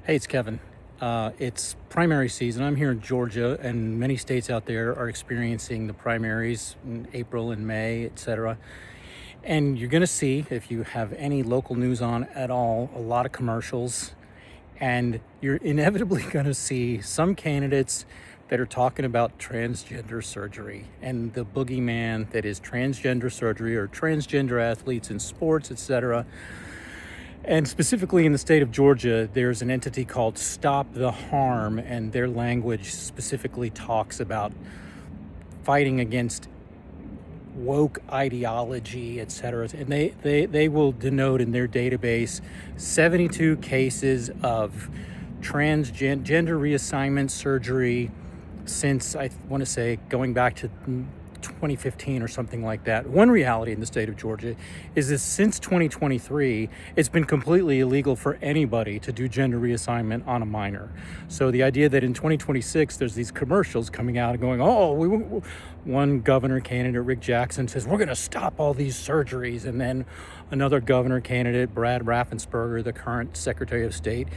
Hey, it's Kevin. It's primary season. I'm here in Georgia, and many states out there are experiencing the primaries in April and May, etc. And you're going to see, if you have any local news on at all, a lot of commercials. And you're inevitably going to see some candidates that are talking about transgender surgery and the boogeyman that is transgender surgery or transgender athletes in sports, etc. And specifically in the state of Georgia, there's an entity called Stop the Harm, and their language specifically talks about fighting against woke ideology, etc. And they will denote in their database 72 cases of transgender reassignment surgery since, I want to say, going back to 2015 or something like that. One reality in the state of Georgia is that since 2023, it's been completely illegal for anybody to do gender reassignment on a minor. So the idea that in 2026, there's these commercials coming out and going, one governor candidate, Rick Jackson, says, we're going to stop all these surgeries. And then another governor candidate, Brad Raffensperger, the current Secretary of State,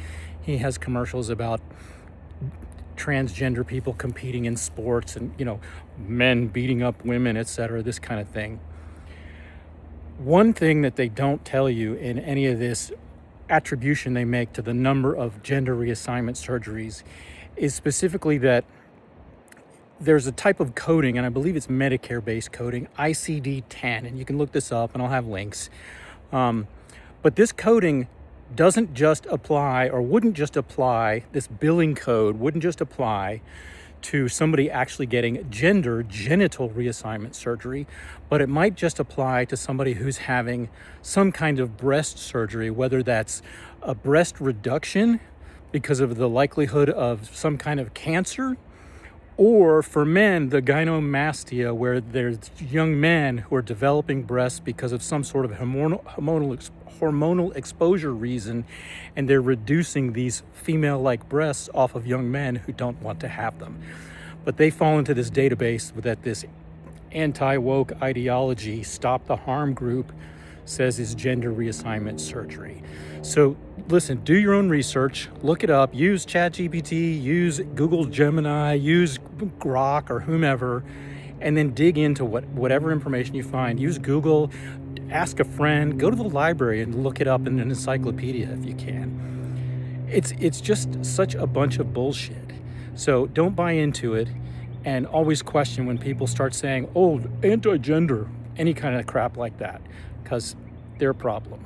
he has commercials about transgender people competing in sports and, men beating up women, etc., this kind of thing. One thing that they don't tell you in any of this attribution they make to the number of gender reassignment surgeries is specifically that there's a type of coding, and I believe it's Medicare-based coding, ICD-10, and you can look this up and I'll have links. But this coding doesn't just apply, or wouldn't just apply, this billing code wouldn't just apply to somebody actually getting genital reassignment surgery, but it might just apply to somebody who's having some kind of breast surgery, whether that's a breast reduction because of the likelihood of some kind of cancer, or for men, the gynecomastia, where there's young men who are developing breasts because of some sort of hormonal exposure reason, and they're reducing these female-like breasts off of young men who don't want to have them. But they fall into this database that this anti-woke ideology, Stop the Harm group, says is gender reassignment surgery. So listen, do your own research, look it up, use ChatGPT, use Google Gemini, use Grok or whomever, and then dig into whatever information you find. Use Google, ask a friend, go to the library and look it up in an encyclopedia if you can. It's just such a bunch of bullshit. So don't buy into it, and always question when people start saying, anti-gender, any kind of crap like that, because they're a problem.